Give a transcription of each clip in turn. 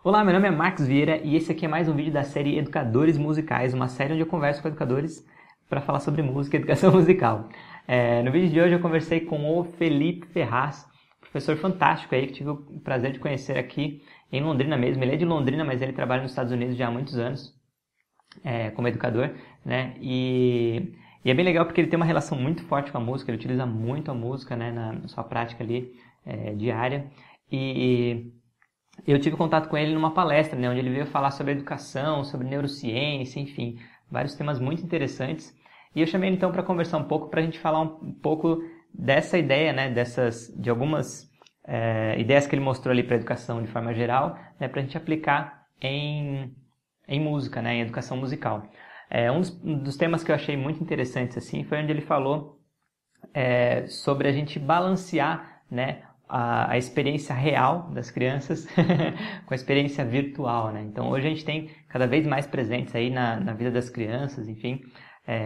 Olá, meu nome é Marcos Vieira e esse aqui é mais um vídeo da série Educadores Musicais, uma série onde eu converso com educadores para falar sobre música e educação musical. No vídeo de hoje eu conversei com o Felipe Ferraz, professor fantástico aí que tive o prazer de conhecer aqui em Londrina mesmo. Ele é de Londrina, mas ele trabalha nos Estados Unidos já há muitos anos como educador, né? E é bem legal porque ele tem uma relação muito forte com a música, ele utiliza muito a música, né, na sua prática ali diária. E eu tive contato com ele numa palestra, né, onde ele veio falar sobre educação, sobre neurociência, enfim, vários temas muito interessantes. E eu chamei ele então para conversar um pouco, para a gente falar um pouco dessa ideia, né, de algumas ideias que ele mostrou ali para a educação de forma geral, né, para a gente aplicar em música, né, em educação musical. Um dos temas que eu achei muito interessantes assim, foi onde ele falou sobre a gente balancear, né, a experiência real das crianças com a experiência virtual, né? Então hoje a gente tem cada vez mais presentes aí na vida das crianças, enfim,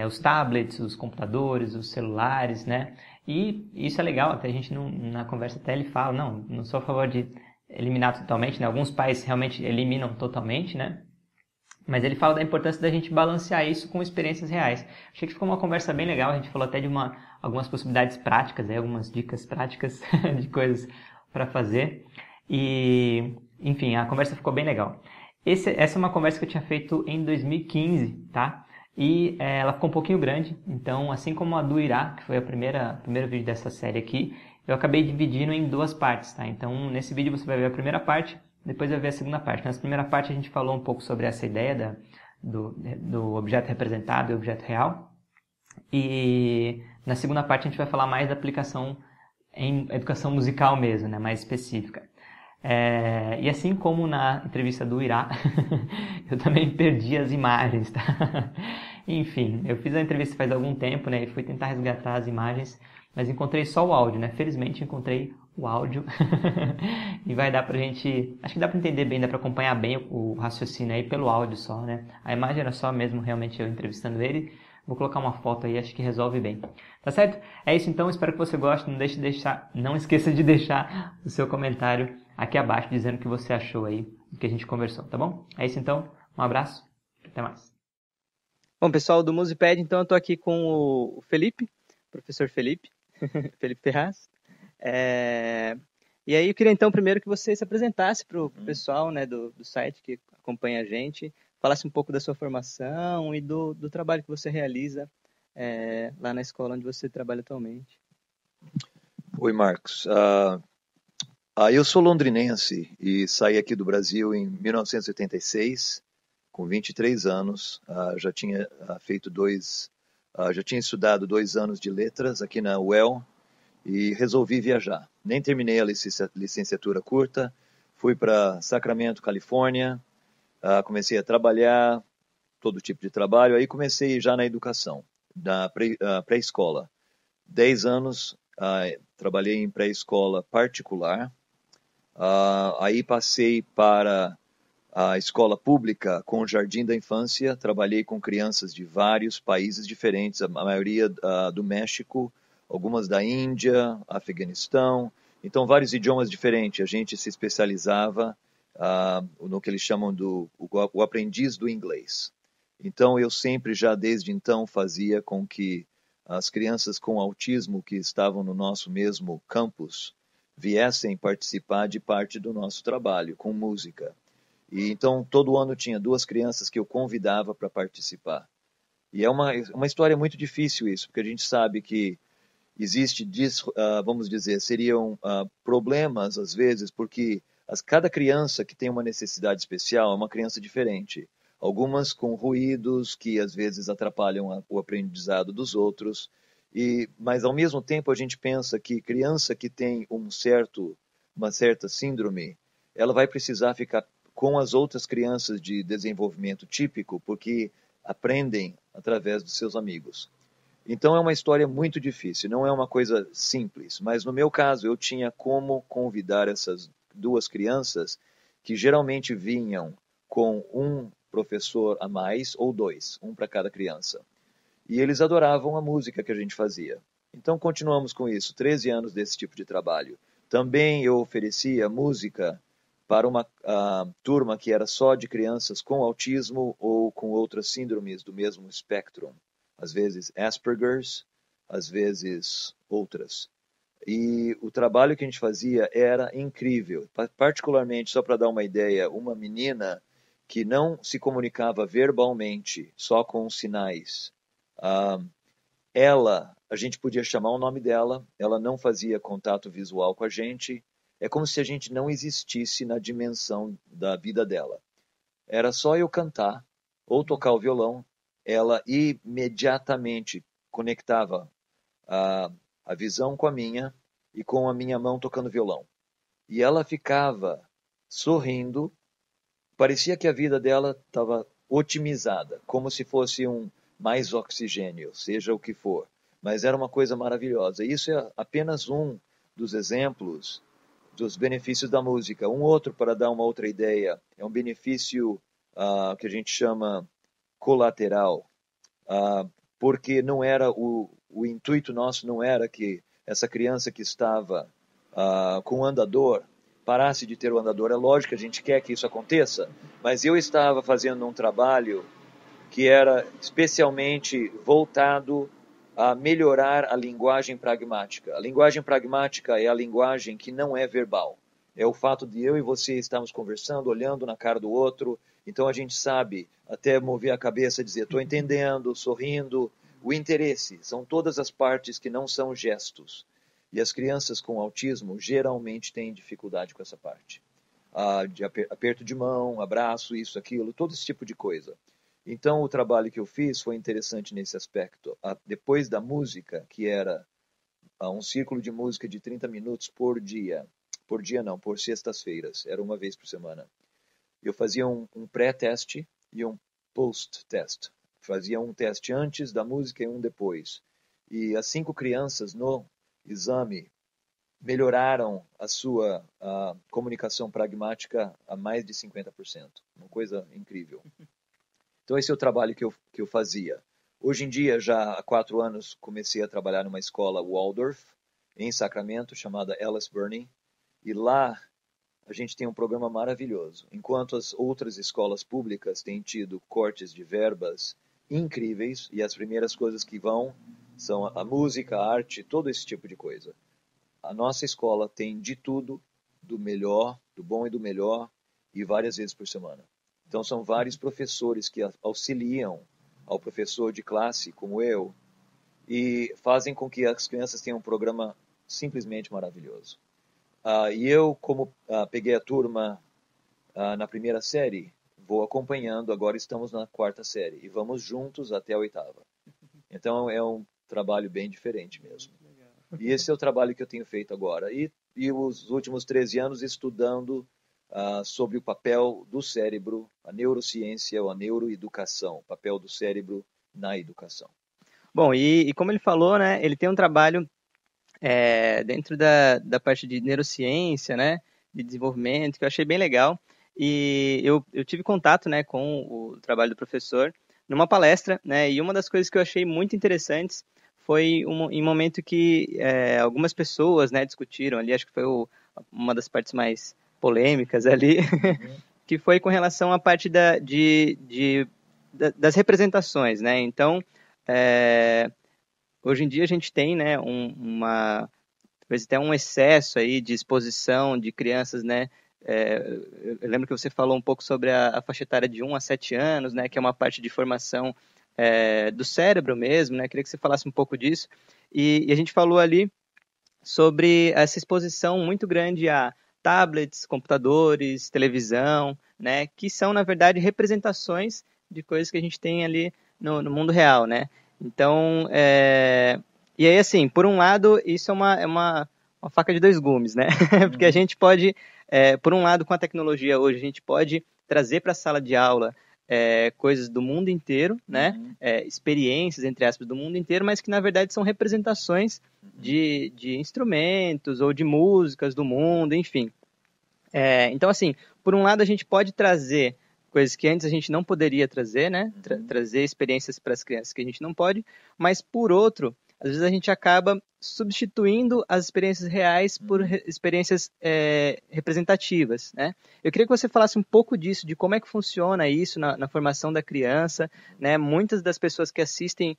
os tablets, os computadores, os celulares, né? E isso é legal, até a gente na conversa até ele fala, não sou a favor de eliminar totalmente, né? Alguns pais realmente eliminam totalmente, né? Mas ele fala da importância da gente balancear isso com experiências reais. Achei que ficou uma conversa bem legal, a gente falou até de algumas possibilidades práticas, algumas dicas práticas de coisas para fazer. E, enfim, a conversa ficou bem legal. Essa é uma conversa que eu tinha feito em 2015, tá? E ela ficou um pouquinho grande, então assim como a do Irá, que foi o primeiro vídeo dessa série aqui, eu acabei dividindo em duas partes, tá? Então nesse vídeo você vai ver a primeira parte, depois vai ver a segunda parte. Nessa primeira parte a gente falou um pouco sobre essa ideia do objeto representado e objeto real. E na segunda parte a gente vai falar mais da aplicação em educação musical mesmo, né, mais específica. E assim como na entrevista do Irá, eu também perdi as imagens, tá? Enfim, eu fiz a entrevista faz algum tempo, né, e fui tentar resgatar as imagens, mas encontrei só o áudio, né? Felizmente encontrei o áudio e vai dar pra gente, acho que dá pra entender bem, dá pra acompanhar bem o raciocínio aí pelo áudio só, né? A imagem era só mesmo realmente eu entrevistando ele. Vou colocar uma foto aí, acho que resolve bem. Tá certo? É isso então, espero que você goste. Não esqueça de deixar o seu comentário aqui abaixo dizendo o que você achou aí do que a gente conversou, tá bom? É isso então, um abraço, até mais. Bom, pessoal do Musiped, então eu tô aqui com o Felipe, professor Felipe, Felipe Ferraz. E aí eu queria então primeiro que você se apresentasse para o pessoal, né, do site que acompanha a gente, falasse um pouco da sua formação e do trabalho que você realiza lá na escola onde você trabalha atualmente. Oi, Marcos. Eu sou londrinense e saí aqui do Brasil em 1986, com 23 anos. Já tinha já tinha estudado 2 anos de letras aqui na UEL e resolvi viajar. Nem terminei a licenciatura curta, fui para Sacramento, Califórnia, comecei a trabalhar, todo tipo de trabalho, aí comecei já na educação, na pré-escola. 10 anos trabalhei em pré-escola particular, aí passei para a escola pública com o Jardim da Infância, trabalhei com crianças de vários países diferentes, a maioria do México, algumas da Índia, Afeganistão, então vários idiomas diferentes. A gente se especializava no que eles chamam o aprendiz do inglês. Então eu sempre já desde então fazia com que as crianças com autismo que estavam no nosso mesmo campus viessem participar de parte do nosso trabalho com música. E então todo ano tinha 2 crianças que eu convidava para participar. E é uma história muito difícil isso, porque a gente sabe que existe, vamos dizer, seriam problemas às vezes, porque cada criança que tem uma necessidade especial é uma criança diferente. Algumas com ruídos que às vezes atrapalham o aprendizado dos outros. Mas ao mesmo tempo a gente pensa que criança que tem uma certa síndrome, ela vai precisar ficar com as outras crianças de desenvolvimento típico, porque aprendem através dos seus amigos. Então é uma história muito difícil, não é uma coisa simples, mas no meu caso eu tinha como convidar essas 2 crianças que geralmente vinham com um professor a mais ou 2, um para cada criança. E eles adoravam a música que a gente fazia. Então continuamos com isso, 13 anos desse tipo de trabalho. Também eu oferecia música para uma turma que era só de crianças com autismo ou com outras síndromes do mesmo espectro. Às vezes Asperger's, às vezes outras. E o trabalho que a gente fazia era incrível. Particularmente, só para dar uma ideia, uma menina que não se comunicava verbalmente, só com sinais. A gente podia chamar o nome dela, ela não fazia contato visual com a gente, é como se a gente não existisse na dimensão da vida dela. Era só eu cantar ou tocar o violão, ela imediatamente conectava a visão com a minha e com a minha mão tocando violão. E ela ficava sorrindo, parecia que a vida dela estava otimizada, como se fosse mais oxigênio, seja o que for. Mas era uma coisa maravilhosa. Isso é apenas um dos exemplos dos benefícios da música. Um outro, para dar uma outra ideia, é um benefício que a gente chama colateral, porque não era o intuito nosso não era que essa criança que estava com o andador parasse de ter o andador. É lógico que a gente quer que isso aconteça, mas eu estava fazendo um trabalho que era especialmente voltado a melhorar a linguagem pragmática. A linguagem pragmática é a linguagem que não é verbal. É o fato de eu e você estarmos conversando, olhando na cara do outro, então a gente sabe até mover a cabeça e dizer, estou entendendo, sorrindo. O interesse são todas as partes que não são gestos. E as crianças com autismo geralmente têm dificuldade com essa parte. De aperto de mão, abraço, isso, aquilo, todo esse tipo de coisa. Então, o trabalho que eu fiz foi interessante nesse aspecto. Depois da música, que era um círculo de música de 30 minutos por dia não, por sextas-feiras, era uma vez por semana. Eu fazia um pré-teste e um post-test. Fazia um teste antes da música e um depois. E as 5 crianças no exame melhoraram a sua comunicação pragmática a mais de 50%. Uma coisa incrível. Então, esse é o trabalho que eu fazia. Hoje em dia, já há 4 anos, comecei a trabalhar numa escola Waldorf, em Sacramento, chamada Ellis Burney. E lá, a gente tem um programa maravilhoso. Enquanto as outras escolas públicas têm tido cortes de verbas incríveis, e as primeiras coisas que vão são a música, a arte, todo esse tipo de coisa. A nossa escola tem de tudo, do melhor, do bom e do melhor, e várias vezes por semana. Então, são vários professores que auxiliam ao professor de classe, como eu, e fazem com que as crianças tenham um programa simplesmente maravilhoso. E eu, como peguei a turma na primeira série, vou acompanhando, agora estamos na 4ª série, e vamos juntos até a 8ª. Então, é um trabalho bem diferente mesmo. E esse é o trabalho que eu tenho feito agora. E os últimos 13 anos estudando sobre o papel do cérebro, a neurociência ou a neuroeducação, o papel do cérebro na educação. Bom, e como ele falou, né, ele tem um trabalho dentro da parte de neurociência, né, de desenvolvimento, que eu achei bem legal. E eu tive contato, né, com o trabalho do professor numa palestra, né, e uma das coisas que eu achei muito interessantes foi em um momento que algumas pessoas, né, discutiram ali, acho que foi uma das partes mais polêmicas ali, que foi com relação à parte das representações, né? Então, hoje em dia a gente tem, né, talvez até um excesso aí de exposição de crianças, né? Eu lembro que você falou um pouco sobre a faixa etária de 1 a 7 anos, né, que é uma parte de formação do cérebro mesmo, né? Queria que você falasse um pouco disso. E a gente falou ali sobre essa exposição muito grande a tablets, computadores, televisão, né, que são, na verdade, representações de coisas que a gente tem ali no mundo real, né? Então, e aí, assim, por um lado, isso é uma faca de 2 gumes, né? Porque a gente pode, por um lado, com a tecnologia hoje, a gente pode trazer para a sala de aula coisas do mundo inteiro, né? Experiências, entre aspas, do mundo inteiro, mas que, na verdade, são representações de instrumentos ou de músicas do mundo, enfim. Então, assim, por um lado, a gente pode trazer coisas que antes a gente não poderia trazer, né? Trazer experiências para as crianças que a gente não pode, mas, por outro, às vezes a gente acaba substituindo as experiências reais por experiências representativas, né? Eu queria que você falasse um pouco disso, de como é que funciona isso na formação da criança, né? Muitas das pessoas que assistem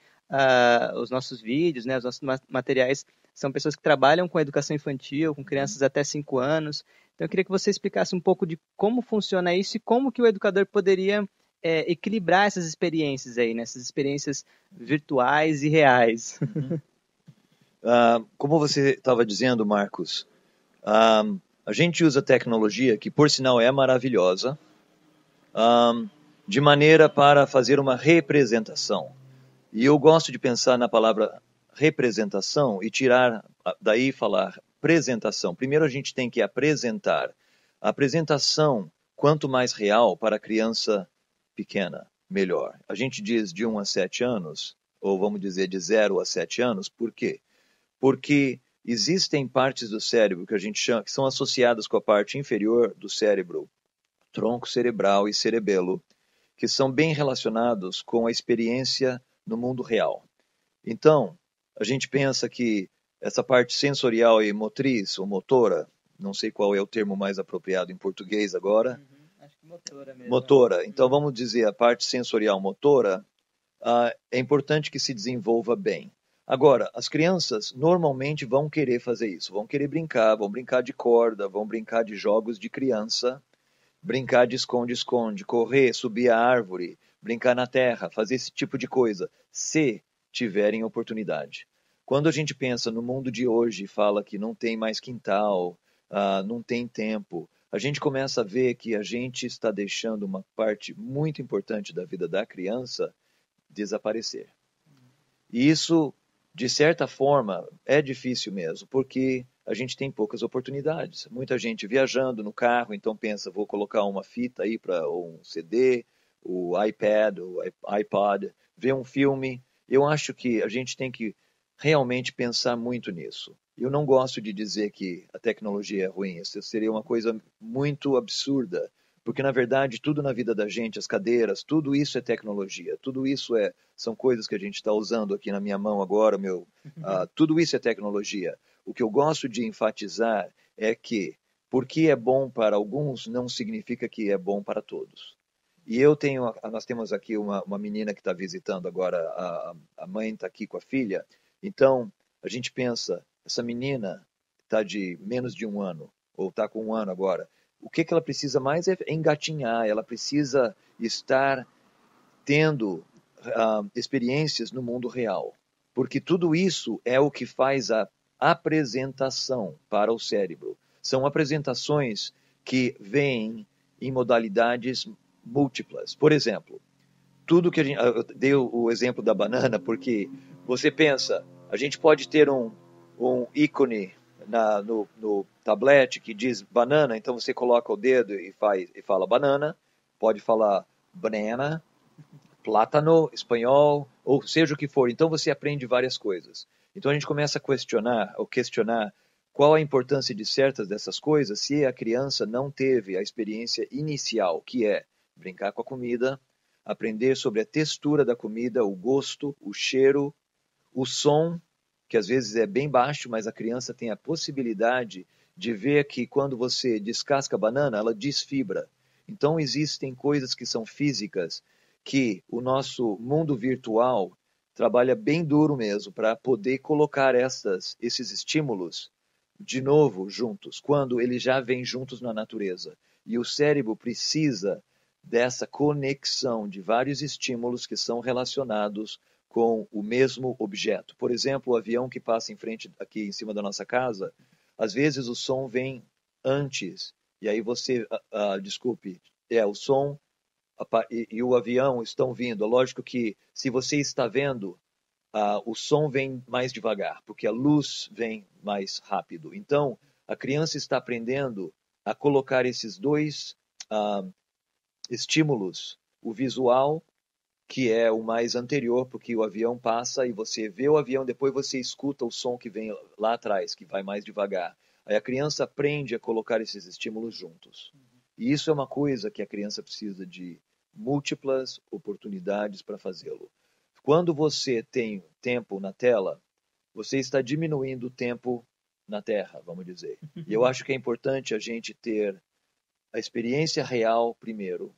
os nossos vídeos, né, os nossos materiais, são pessoas que trabalham com educação infantil, com crianças até 5 anos. Então eu queria que você explicasse um pouco de como funciona isso e como que o educador poderia equilibrar essas experiências aí, né? Essas experiências virtuais e reais. Como você estava dizendo, Marcos, a gente usa tecnologia, que por sinal é maravilhosa, de maneira para fazer uma representação. E eu gosto de pensar na palavra representação e tirar daí falar apresentação. Primeiro a gente tem que apresentar. A apresentação, quanto mais real para a criança pequena, melhor. A gente diz de 1 a 7 anos, ou vamos dizer de 0 a 7 anos, por quê? Porque existem partes do cérebro que a gente chama, que são associadas com a parte inferior do cérebro, tronco cerebral e cerebelo, que são bem relacionados com a experiência no mundo real. Então, a gente pensa que essa parte sensorial e motriz, ou motora, não sei qual é o termo mais apropriado em português agora. Acho que motora mesmo. Motora. Então, vamos dizer, a parte sensorial motora, é importante que se desenvolva bem. Agora, as crianças normalmente vão querer fazer isso, vão querer brincar, vão brincar de corda, vão brincar de jogos de criança, brincar de esconde-esconde, correr, subir a árvore, brincar na terra, fazer esse tipo de coisa, se tiverem oportunidade. Quando a gente pensa no mundo de hoje e fala que não tem mais quintal, não tem tempo, a gente começa a ver que a gente está deixando uma parte muito importante da vida da criança desaparecer. E isso, de certa forma, é difícil mesmo, porque a gente tem poucas oportunidades. Muita gente viajando no carro, então pensa, vou colocar uma fita aí para um CD, o iPad, o iPod, ver um filme. Eu acho que a gente tem que realmente pensar muito nisso. Eu não gosto de dizer que a tecnologia é ruim, isso seria uma coisa muito absurda, porque na verdade tudo na vida da gente, as cadeiras, tudo isso é tecnologia, tudo isso são coisas que a gente está usando aqui na minha mão agora, tudo isso é tecnologia. O que eu gosto de enfatizar é que porque é bom para alguns não significa que é bom para todos. E nós temos aqui uma menina que está visitando agora, a mãe está aqui com a filha, então a gente pensa, essa menina está de menos de 1 ano, ou está com 1 ano agora, o que ela precisa mais é engatinhar, ela precisa estar tendo experiências no mundo real, porque tudo isso é o que faz a apresentação para o cérebro. São apresentações que vêm em modalidades múltiplas. Por exemplo, tudo que eu dei o exemplo da banana, porque você pensa, a gente pode ter um ícone no tablet que diz banana, então você coloca o dedo e fala banana, pode falar banana, plátano, espanhol, ou seja o que for. Então você aprende várias coisas. Então a gente começa a questionar qual a importância de certas dessas coisas se a criança não teve a experiência inicial, que é brincar com a comida, aprender sobre a textura da comida, o gosto, o cheiro, o som, que às vezes é bem baixo, mas a criança tem a possibilidade de ver que quando você descasca a banana, ela desfibra. Então existem coisas que são físicas que o nosso mundo virtual trabalha bem duro mesmo para poder colocar esses estímulos de novo juntos, quando eles já vêm juntos na natureza. E o cérebro precisa dessa conexão de vários estímulos que são relacionados com o mesmo objeto. Por exemplo, o avião que passa em frente aqui em cima da nossa casa, às vezes o som vem antes, e aí você, desculpe, o som e o avião estão vindo. Lógico que se você está vendo, o som vem mais devagar, porque a luz vem mais rápido. Então, a criança está aprendendo a colocar esses dois estímulos, o visual, que é o mais anterior, porque o avião passa e você vê o avião, depois você escuta o som que vem lá atrás, que vai mais devagar. Aí a criança aprende a colocar esses estímulos juntos. E isso é uma coisa que a criança precisa de múltiplas oportunidades para fazê-lo. Quando você tem tempo na tela, você está diminuindo o tempo na Terra, vamos dizer. E eu acho que é importante a gente ter a experiência real primeiro,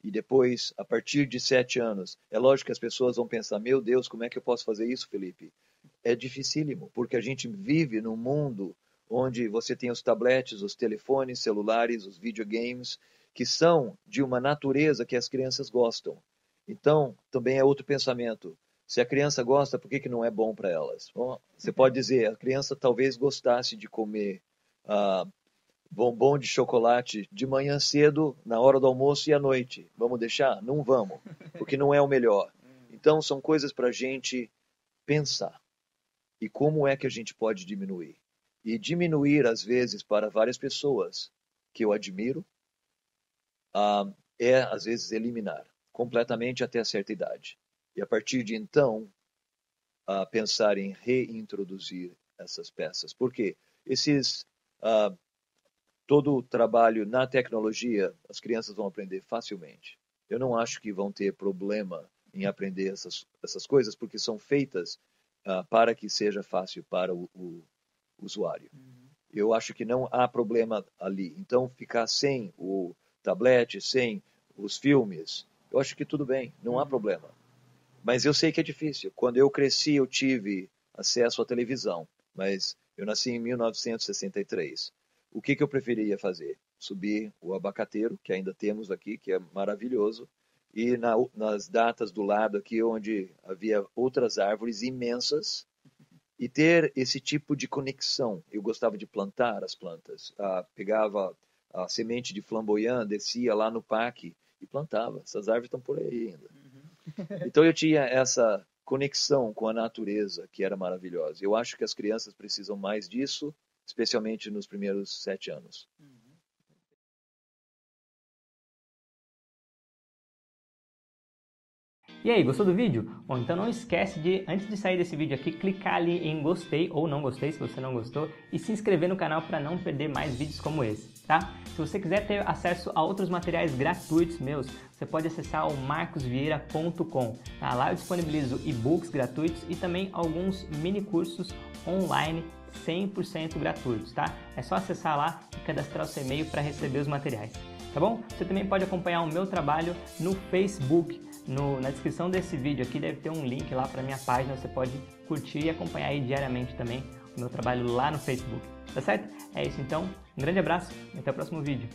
e depois, a partir de 7 anos, é lógico que as pessoas vão pensar, meu Deus, como é que eu posso fazer isso, Felipe? É dificílimo, porque a gente vive num mundo onde você tem os tablets, os telefones celulares, os videogames, que são de uma natureza que as crianças gostam. Então, também é outro pensamento. Se a criança gosta, por que que não é bom para elas? Bom, você pode dizer, a criança talvez gostasse de comer bombom de chocolate de manhã cedo, na hora do almoço e à noite. Vamos deixar? Não vamos, porque não é o melhor. Então, são coisas para a gente pensar. E como é que a gente pode diminuir? E diminuir, às vezes, para várias pessoas que eu admiro, é, às vezes, eliminar completamente até certa idade. E a partir de então, pensar em reintroduzir essas peças. Porque todo o trabalho na tecnologia, as crianças vão aprender facilmente. Eu não acho que vão ter problema em aprender essas coisas, porque são feitas para que seja fácil para o usuário. Eu acho que não há problema ali. Então, ficar sem o tablet, sem os filmes, eu acho que tudo bem, não há problema. Mas eu sei que é difícil. Quando eu cresci, eu tive acesso à televisão, mas eu nasci em 1963. O que eu preferia fazer? Subir o abacateiro, que ainda temos aqui, que é maravilhoso, e nas datas do lado aqui, onde havia outras árvores imensas, e ter esse tipo de conexão. Eu gostava de plantar as plantas. Pegava a semente de flamboyant, descia lá no parque e plantava. Essas árvores estão por aí ainda. Então eu tinha essa conexão com a natureza que era maravilhosa. Eu acho que as crianças precisam mais disso, especialmente nos primeiros 7 anos. E aí, gostou do vídeo? Bom, então não esquece de, antes de sair desse vídeo aqui, clicar ali em gostei ou não gostei, se você não gostou, e se inscrever no canal para não perder mais vídeos como esse, tá? Se você quiser ter acesso a outros materiais gratuitos meus, você pode acessar o marcosvieira.com, tá? Lá eu disponibilizo e-books gratuitos e também alguns mini cursos online 100% gratuitos, tá? É só acessar lá e cadastrar o seu e-mail para receber os materiais, tá bom? Você também pode acompanhar o meu trabalho no Facebook. Na descrição desse vídeo aqui deve ter um link lá para minha página, você pode curtir e acompanhar aí diariamente também o meu trabalho lá no Facebook, tá certo? É isso então, um grande abraço e até o próximo vídeo.